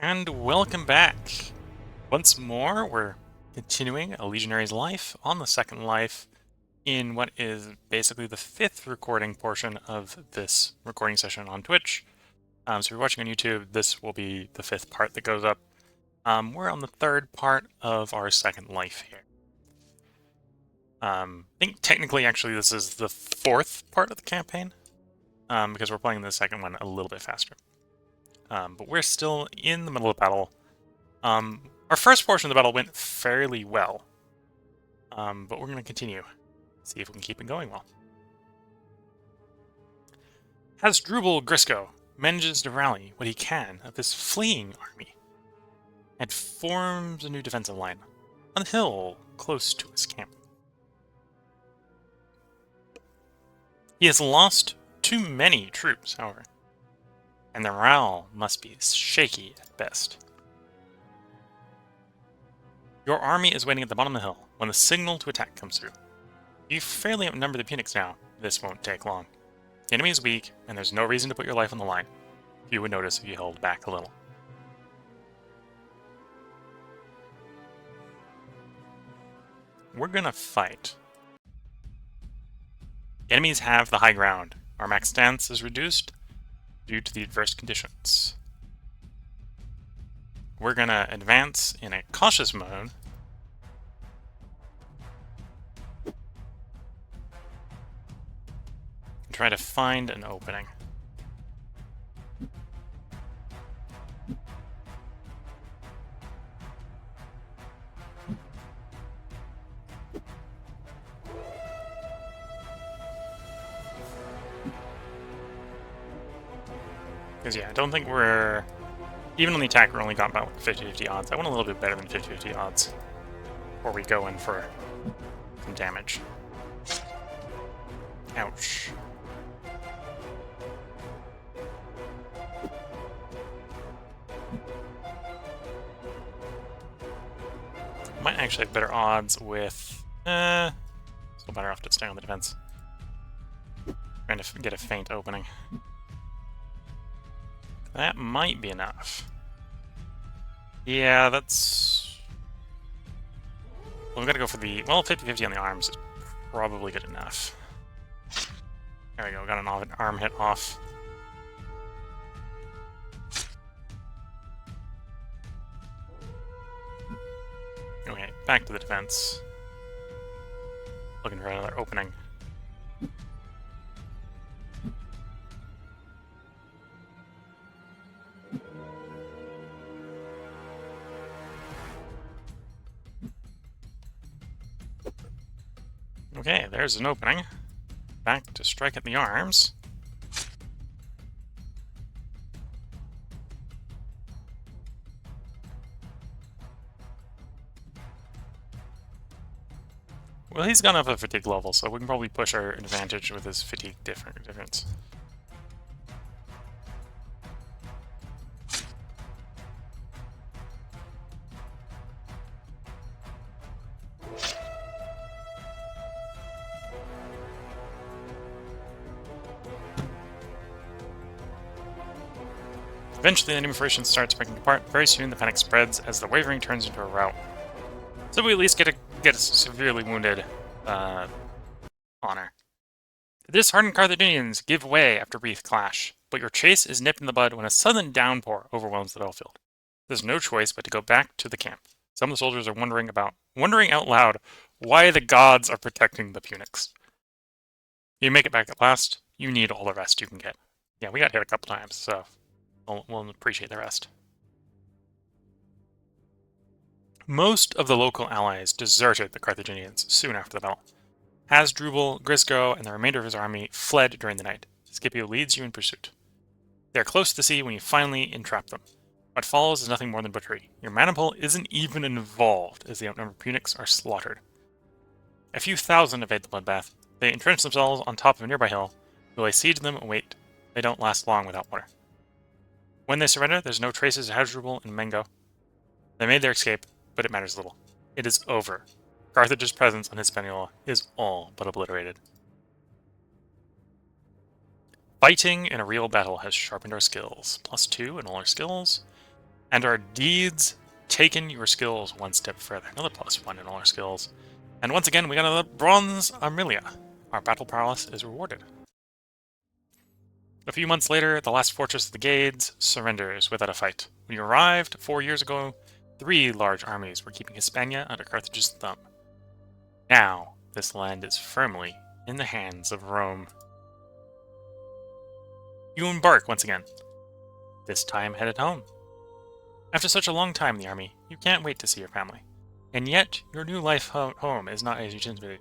And welcome back. Once more, we're continuing a legionary's life on the second life in what is basically the fifth recording portion of this recording session on Twitch. So if you're watching on YouTube, this will be the fifth part that goes up. We're on the third part of our second life here. I think technically, actually, this is the fourth part of the campaign, because we're playing the second one a little bit faster. But we're still in the middle of battle. Our first portion of the battle went fairly well, but we're going to continue. See if we can keep it going well. Hasdrubal Grisco manages to rally what he can of this fleeing army and forms a new defensive line on the hill close to his camp. He has lost too many troops, however, and their morale must be shaky at best. Your army is waiting at the bottom of the hill when the signal to attack comes through. You fairly outnumber the Punics now. This won't take long. The enemy is weak, and there's no reason to put your life on the line. You would notice if you held back a little. We're gonna fight. The enemies have the high ground. Our max stance is reduced due to the adverse conditions. We're gonna advance in a cautious mode. And try to find an opening. Because yeah, I don't think we're... Even on the attack, we're only got about 50-50 odds. I want a little bit better than 50-50 odds before we go in for some damage. Ouch. Might actually have better odds with... still better off to stay on the defense. Trying to get a faint opening. That might be enough. Yeah, that's... Well, we gotta go for the... Well, 50-50 on the arms is probably good enough. There we go, got an arm hit off. Okay, back to the defense. Looking for another opening. Okay, there's an opening. Back to strike at the arms. Well, he's gone up a fatigue level, so we can probably push our advantage with his fatigue difference. Eventually, the enemy formation starts breaking apart. Very soon, the panic spreads as the wavering turns into a rout. So we at least get a severely wounded honor. The disheartened Carthaginians give way after a brief clash, but your chase is nipped in the bud when a sudden downpour overwhelms the battlefield. There's no choice but to go back to the camp. Some of the soldiers are wondering out loud why the gods are protecting the Punics. You make it back at last, you need all the rest you can get. Yeah, we got hit a couple times, so we'll appreciate the rest. Most of the local allies deserted the Carthaginians soon after the battle. Hasdrubal, Grisco, and the remainder of his army fled during the night. Scipio leads you in pursuit. They are close to the sea when you finally entrap them. What follows is nothing more than butchery. Your maniple isn't even involved as the outnumbered Punics are slaughtered. A few thousand evade the bloodbath. They entrench themselves on top of a nearby hill. You lay siege to them and wait. They don't last long without water. When they surrender, there's no traces of Hasdrubal and Mengo. They made their escape, but it matters little. It is over. Carthage's presence on Hispaniola is all but obliterated. Fighting in a real battle has sharpened our skills. +2 in all our skills. And our deeds taken your skills one step further. Another +1 in all our skills. And once again, we got another Bronze Armilia. Our battle prowess is rewarded. A few months later, the last fortress of the Gades surrenders without a fight. When you arrived 4 years ago, 3 large armies were keeping Hispania under Carthage's thumb. Now, this land is firmly in the hands of Rome. You embark once again, this time headed home. After such a long time in the army, you can't wait to see your family. And yet, your new life home is not as you anticipated.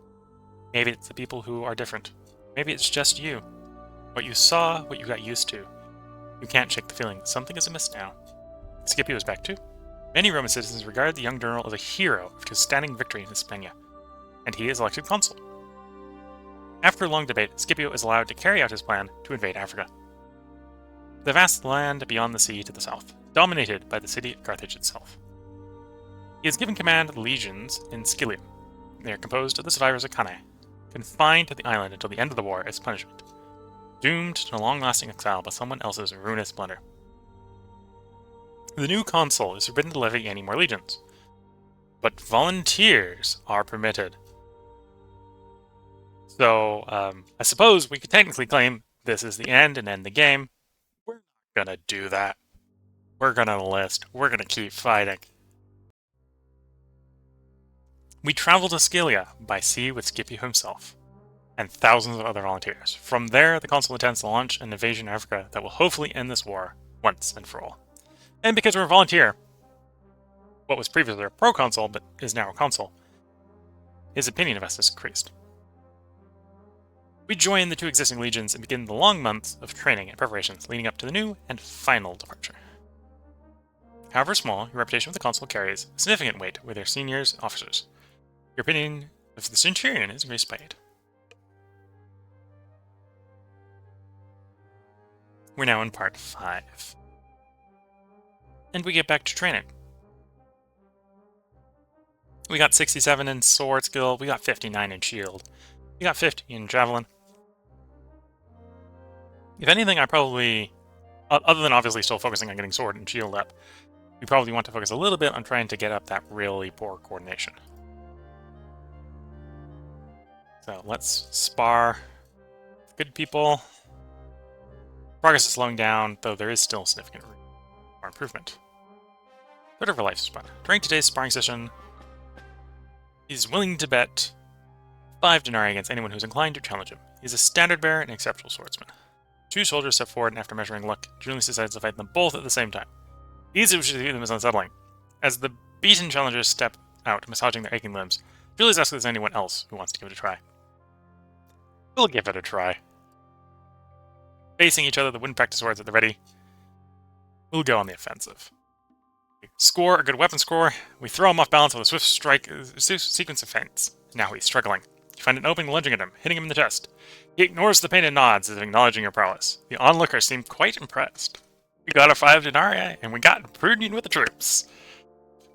Maybe it's the people who are different. Maybe it's just you. What you saw, what you got used to. You can't shake the feeling something is amiss now. Scipio is back too. Many Roman citizens regard the young general as a hero after his standing victory in Hispania, and he is elected consul. After a long debate, Scipio is allowed to carry out his plan to invade Africa. The vast land beyond the sea to the south, dominated by the city of Carthage itself. He is given command of the legions in Scilium. They are composed of the survivors of Cannae, confined to the island until the end of the war as punishment, doomed to long-lasting exile by someone else's ruinous splendor. The new consul is forbidden to levy any more legions, but volunteers are permitted. So, I suppose we could technically claim this is the end and end the game. We're not gonna do that. We're gonna enlist. We're gonna keep fighting. We travel to Scylla by sea with Scipio himself, and thousands of other volunteers. From there, the consul intends to launch an invasion of Africa that will hopefully end this war once and for all. And because we're a volunteer, what was previously a proconsul but is now a consul, his opinion of us is increased. We join the 2 existing legions and begin the long months of training and preparations leading up to the new and final departure. However small, your reputation with the consul carries significant weight with your seniors and officers. Your opinion of the centurion is increased by 8. We're now in part 5. And we get back to training. We got 67 in sword skill, we got 59 in shield, we got 50 in javelin. If anything, I probably, other than obviously still focusing on getting sword and shield up, we probably want to focus a little bit on trying to get up that really poor coordination. So let's spar good people. Progress is slowing down, though there is still significant room for improvement. Third of our life span. During today's sparring session, he's willing to bet 5 denarii against anyone who's inclined to challenge him. He's a standard bearer and exceptional swordsman. 2 soldiers step forward, and after measuring luck, Julius decides to fight them both at the same time. Easy to see them is unsettling. As the beaten challengers step out, massaging their aching limbs, Julius asks if there's anyone else who wants to give it a try. We'll give it a try. Facing each other, the wooden practice swords at the ready. We'll go on the offensive. We score a good weapon score. We throw him off balance with a swift strike sequence of feints. Now he's struggling. You find an opening, lunging at him, hitting him in the chest. He ignores the pain and nods as if acknowledging your prowess. The onlookers seem quite impressed. We got our 5 denarii, and we got prudent with the troops.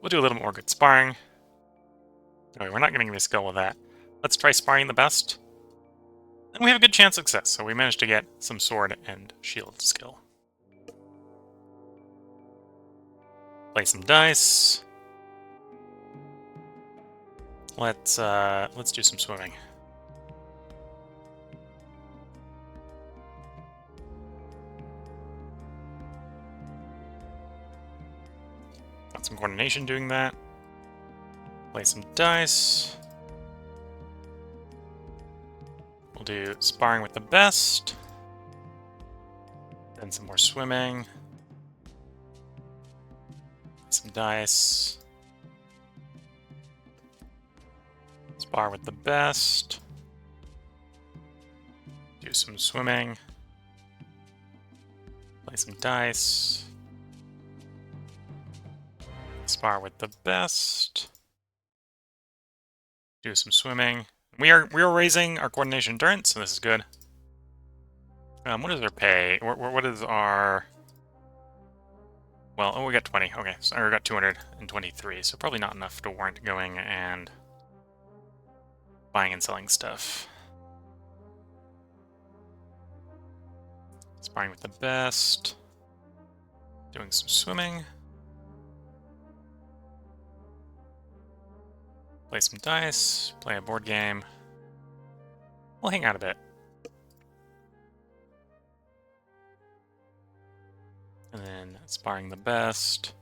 We'll do a little more good sparring. Okay, we're not getting any skill with that. Let's try sparring the best. And we have a good chance of success, so we managed to get some sword and shield skill. Play some dice. Let's do some swimming. Got some coordination doing that. Play some dice. We'll do sparring with the best. Then some more swimming. Some dice. Spar with the best. Do some swimming. Play some dice. Spar with the best. Do some swimming. We are raising our coordination endurance, so this is good. What is our pay? What is our... Well, oh, we got 20. Okay, so we got 223, so probably not enough to warrant going and buying and selling stuff. Sparring with the best. Doing some swimming. Play some dice, play a board game. We'll hang out a bit. And then sparring the best.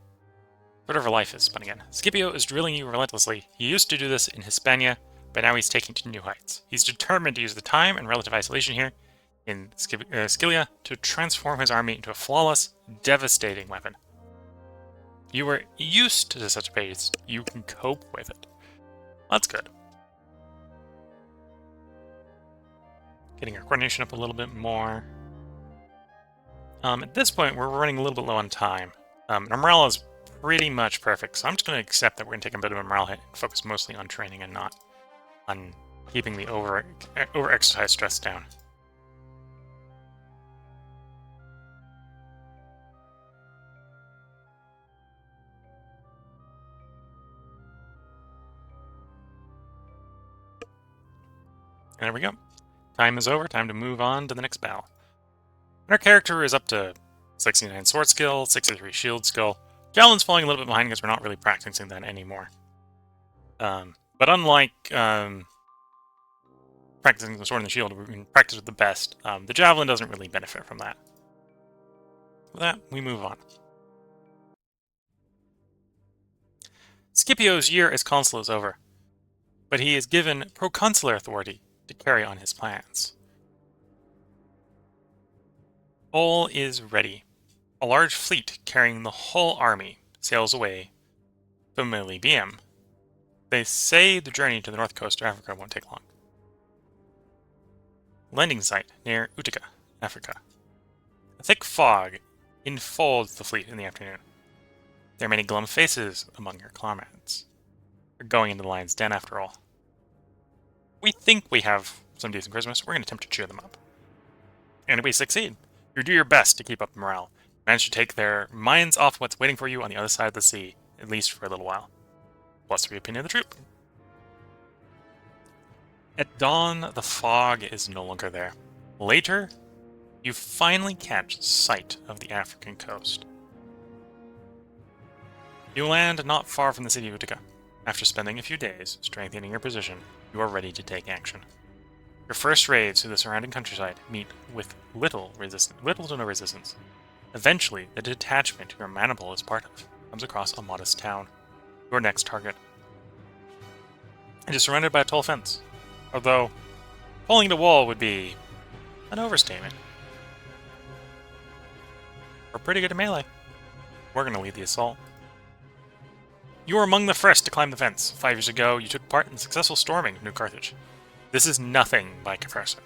Whatever life is, but again. Scipio is drilling you relentlessly. He used to do this in Hispania, but now he's taking to new heights. He's determined to use the time and relative isolation here in Scylla to transform his army into a flawless, devastating weapon. You were used to such a pace, you can cope with it. That's good. Getting our coordination up a little bit more. At this point, we're running a little bit low on time. Our morale is pretty much perfect, so I'm just going to accept that we're going to take a bit of a morale hit and focus mostly on training and not on keeping the over-exercise stress down. And there we go. Time is over. Time to move on to the next battle. And our character is up to 69 sword skill, 63 shield skill. Javelin's falling a little bit behind because we're not really practicing that anymore. But unlike practicing the sword and the shield, we can practice with the best. The javelin doesn't really benefit from that. With that, we move on. Scipio's year as consul is over, but he is given proconsular authority to carry on his plans. All is ready. A large fleet carrying the whole army sails away from Melibiem. They say the journey to the north coast of Africa won't take long. Landing site near Utica, Africa. A thick fog enfolds the fleet in the afternoon. There are many glum faces among your comrades. They're going into the lion's den after all. We think we have some decent charisma, so we're going to attempt to cheer them up. And we succeed. You do your best to keep up the morale. Manage to take their minds off what's waiting for you on the other side of the sea, at least for a little while. Plus the opinion of the troop. At dawn, the fog is no longer there. Later, you finally catch sight of the African coast. You land not far from the city of Utica. After spending a few days strengthening your position, you are ready to take action. Your first raids through the surrounding countryside meet with little to no resistance. Eventually, the detachment your maniple is part of comes across a modest town. Your next target. It is surrounded by a tall fence, although pulling the wall would be an overstatement. We're pretty good at melee. We're going to lead the assault. You are among the first to climb the fence. 5 years ago, you took part in the successful storming of New Carthage. This is nothing by comparison.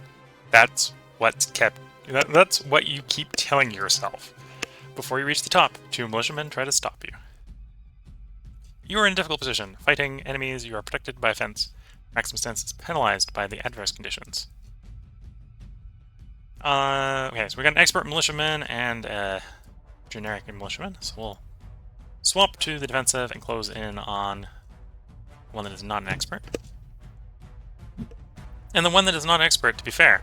That's what you keep telling yourself. Before you reach the top, 2 militiamen try to stop you. You are in a difficult position. Fighting enemies, you are protected by a fence. Maximum stance is penalized by the adverse conditions. Okay, so we got an expert militiaman and a generic militiaman, so we'll swap to the defensive and close in on one that is not an expert. And the one that is not an expert, to be fair,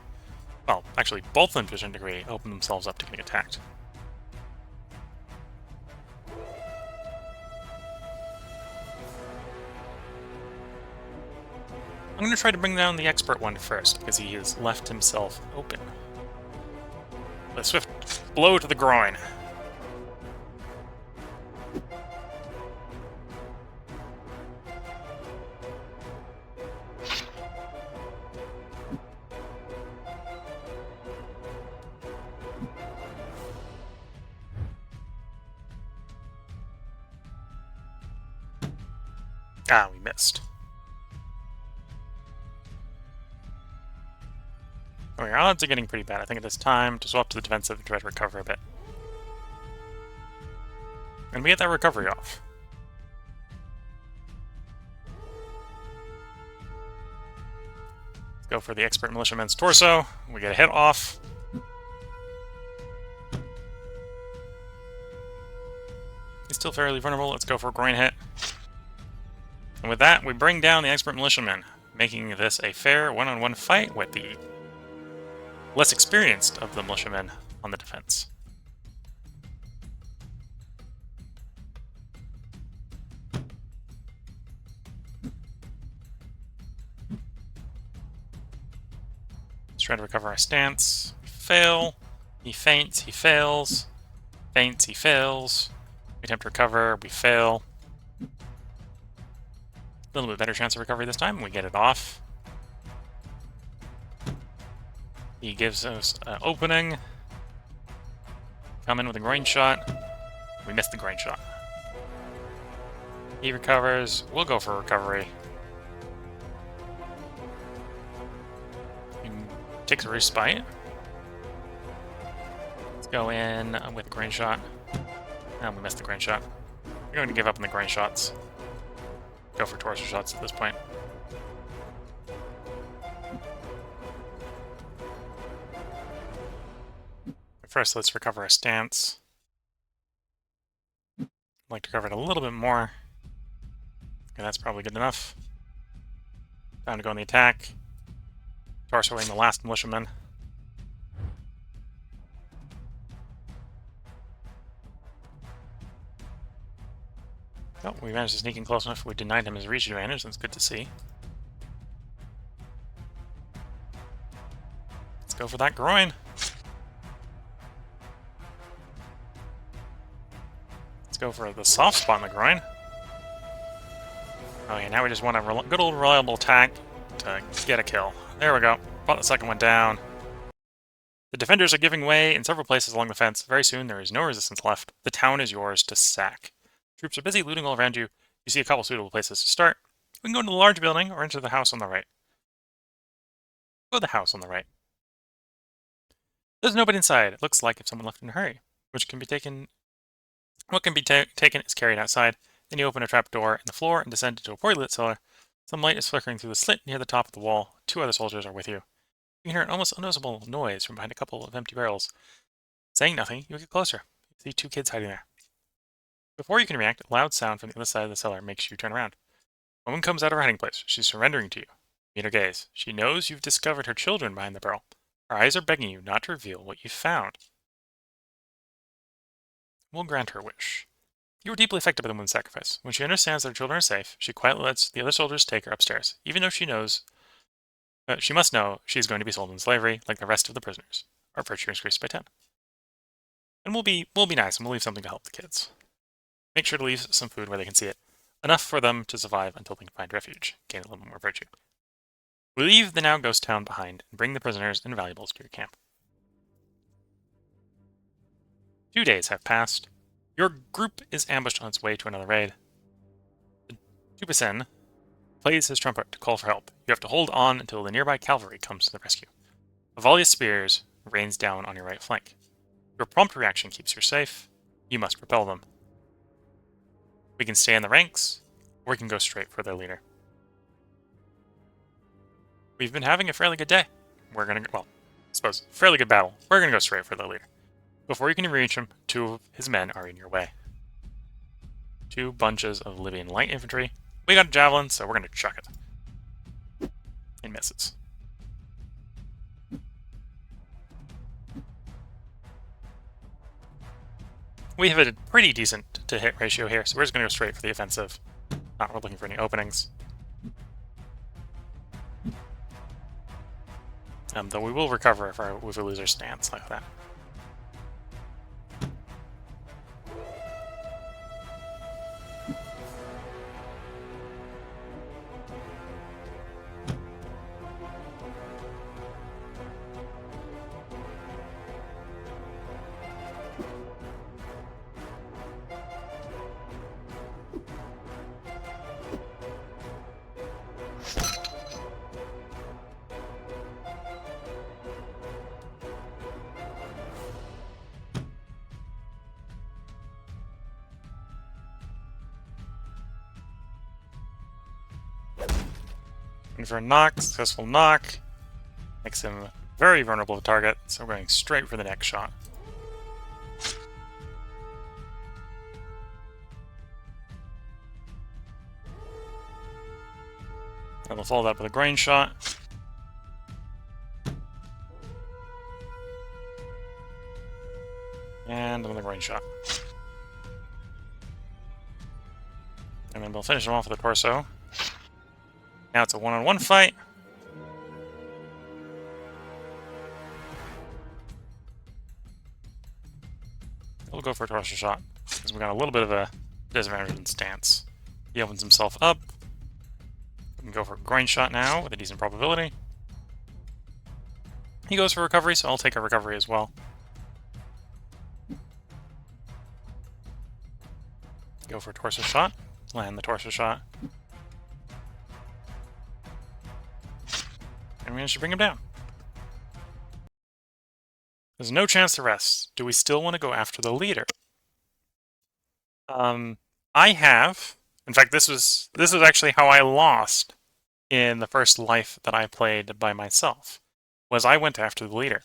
well, actually, both of them to a certain degree open themselves up to getting attacked. I'm going to try to bring down the expert one first, because he has left himself open. A swift blow to the groin. Ah, we missed. Okay, our odds are getting pretty bad. I think it is time to swap to the defensive and try to recover a bit. And we get that recovery off. Let's go for the expert militiaman's torso. We get a hit off. He's still fairly vulnerable. Let's go for a groin hit. And with that, we bring down the expert militiaman, making this a fair one-on-one fight with the less experienced of the militiamen on the defense. try to recover our stance. We fail. He faints. He fails. Faints. He fails. We attempt to recover. We fail. A little bit better chance of recovery this time. We get it off. He gives us an opening. Come in with a groin shot. We missed the groin shot. He recovers. We'll go for recovery. He takes a respite. Let's go in with a groin shot. And we missed the groin shot. We're going to give up on the groin shots. Go for torso shots at this point. First, let's recover our stance. I'd like to cover it a little bit more. Okay, that's probably good enough. Time to go on the attack. Torsoing the last militiaman. Oh, we managed to sneak in close enough. We denied him his reach advantage. That's good to see. Let's go for that groin. Let's go for the soft spot in the groin. Okay, now we just want a good old reliable attack to get a kill. There we go. Brought the second one down. The defenders are giving way in several places along the fence. Very soon there is no resistance left. The town is yours to sack. Troops are busy looting all around you. You see a couple suitable places to start. We can go into the large building or into the house on the right. Go to the house on the right. There's nobody inside. It looks like if someone left in a hurry, which can be taken. What can be taken is carried outside. Then you open a trap door in the floor and descend into a poorly lit cellar. Some light is flickering through the slit near the top of the wall. 2 other soldiers are with you. You can hear an almost unnoticeable noise from behind a couple of empty barrels. Saying nothing, you get closer. You see 2 kids hiding there. Before you can react, a loud sound from the other side of the cellar makes you turn around. A woman comes out of her hiding place. She's surrendering to you. Meet her gaze. She knows you've discovered her children behind the barrel. Her eyes are begging you not to reveal what you've found. We'll grant her wish. You were deeply affected by the woman's sacrifice. When she understands that her children are safe, she quietly lets the other soldiers take her upstairs, even though she knows she must know she is going to be sold in slavery like the rest of the prisoners. Our virtue is increased by 10. And we'll be nice and we'll leave something to help the kids. Make sure to leave some food where they can see it. Enough for them to survive until they can find refuge. Gain a little bit more virtue. We leave the now ghost town behind and bring the prisoners and valuables to your camp. 2 days have passed. Your group is ambushed on its way to another raid. The Tupacen plays his trumpet to call for help. You have to hold on until the nearby cavalry comes to the rescue. A volley of spears rains down on your right flank. Your prompt reaction keeps you safe. You must repel them. We can stay in the ranks, or we can go straight for their leader. We've been having a fairly good day. We're gonna, well, I suppose, fairly good battle. We're gonna go straight for their leader. Before you can reach him, 2 of his men are in your way. 2 bunches of Libyan light infantry. We got a javelin, so we're gonna chuck it. It misses. We have a pretty decent to-hit ratio here, so we're just going to go straight for the offensive. Not looking for any openings. Though we will recover if we lose our stance like that. And for a knock, successful knock, makes him very vulnerable to target, so we're going straight for the next shot. And we'll follow that with a grain shot. And another grain shot. And then we'll finish him off with a torso. Now it's a one-on-one fight. we'll go for a torso shot, because we got a little bit of a disadvantage in stance. He opens himself up. We can go for a groin shot now, with a decent probability. He goes for recovery, so I'll take a recovery as well. Go for a torso shot. Land the torso shot. And we manage to bring him down. There's no chance to rest. Do we still want to go after the leader? I have. In fact, this was actually how I lost in the first life that I played by myself. Was I went after the leader.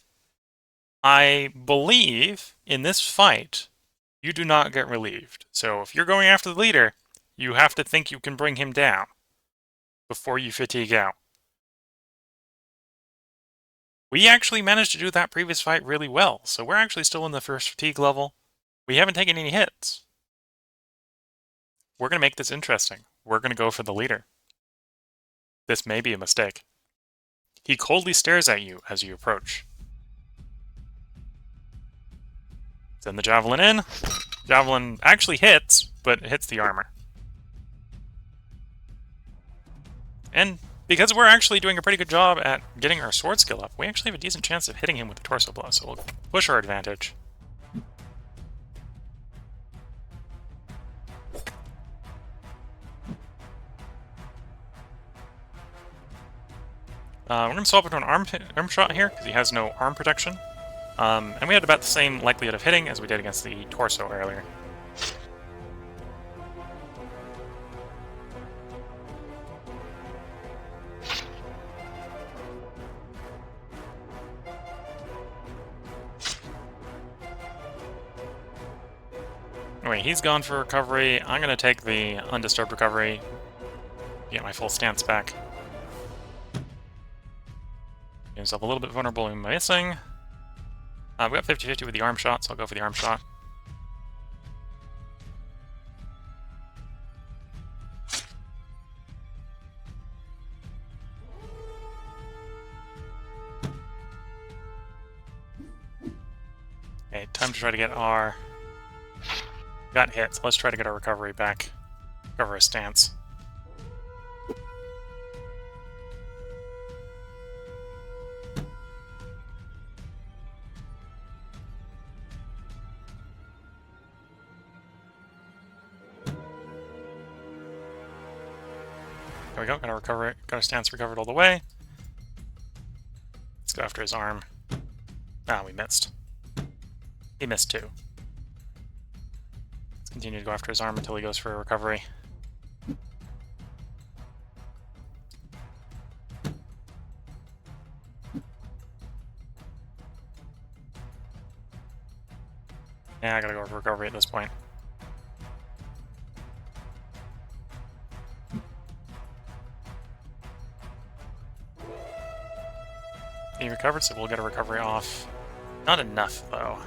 I believe in this fight, you do not get relieved. So if you're going after the leader, you have to think you can bring him down before you fatigue out. We actually managed to do that previous fight really well, so we're actually still in the first fatigue level. We haven't taken any hits. We're going to make this interesting. We're going to go for the leader. This may be a mistake. He coldly stares at you as you approach. Send the javelin in. Javelin actually hits, but it hits the armor. And because we're actually doing a pretty good job at getting our sword skill up, we actually have a decent chance of hitting him with a torso blow, so we'll push our advantage. We're going to swap into an arm shot here, because he has no arm protection. And we had about the same likelihood of hitting as we did against the torso earlier. Anyway, he's gone for recovery. I'm going to take the undisturbed recovery. Get my full stance back. Get himself a little bit vulnerable in missing. We got 50-50 with the arm shot, so I'll go for the arm shot. Okay, time to try to get our... Got hit, so let's try to get our recovery back. Recover our stance. There we go, got our stance recovered all the way. Let's go after his arm. Ah, we missed. He missed too. Let's continue to go after his arm until he goes for a recovery. Yeah, I gotta go for recovery at this point. He recovered, so we'll get a recovery off. Not enough, though.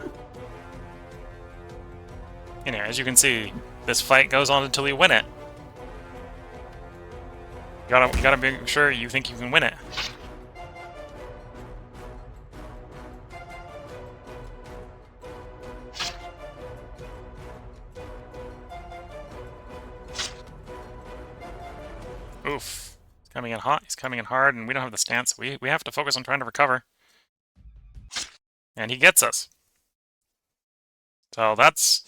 Anyway, as you can see, this fight goes on until you win it. You gotta make sure you think you can win it. Oof. He's coming in hot, he's coming in hard, and we don't have the stance. We have to focus on trying to recover. And he gets us. So that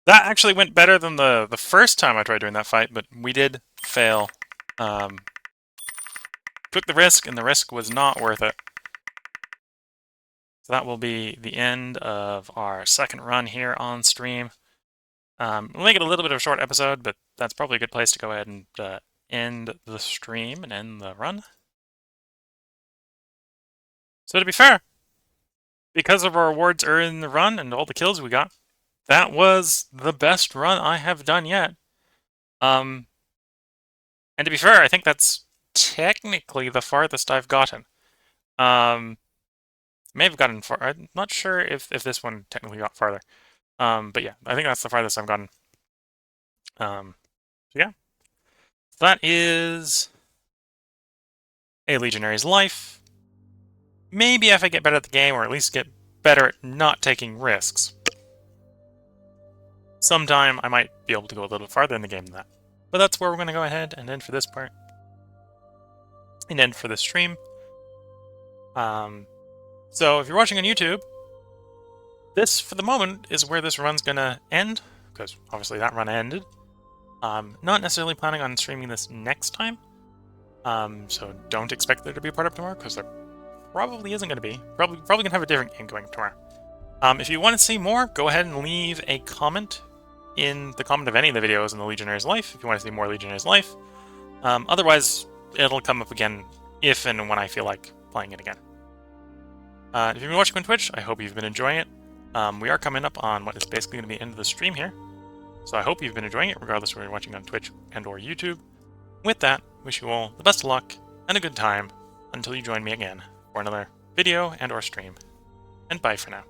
actually went better than the first time I tried doing that fight, but we did fail. Took the risk, and the risk was not worth it. So that will be the end of our second run here on stream. We'll make it a little bit of a short episode, but that's probably a good place to go ahead and end the stream and end the run. So to be fair, because of our awards earned in the run and all the kills we got, that was the best run I have done yet. And to be fair, I think that's technically the farthest I've gotten. May have gotten far. I'm not sure if this one technically got farther. But yeah, I think that's the farthest I've gotten. So yeah. That is a Legionary's life. Maybe if I get better at the game, or at least get better at not taking risks, sometime I might be able to go a little farther in the game than that. But that's where we're going to go ahead and end for this part. And end for this stream. So if you're watching on YouTube, this, for the moment, is where this run's going to end, because obviously that run ended. Not necessarily planning on streaming this next time, so don't expect there to be a part up tomorrow, because there probably isn't going to be. Probably going to have a different game going tomorrow. If you want to see more, go ahead and leave a comment in the comment of any of the videos in the Legionary's Life, if you want to see more Legionary's Life. Otherwise, it'll come up again if and when I feel like playing it again. If you've been watching on Twitch, I hope you've been enjoying it. We are coming up on what is basically going to be the end of the stream here. So I hope you've been enjoying it, regardless of whether you're watching on Twitch and or YouTube. With that, wish you all the best of luck and a good time until you join me again for another video and or stream. And bye for now.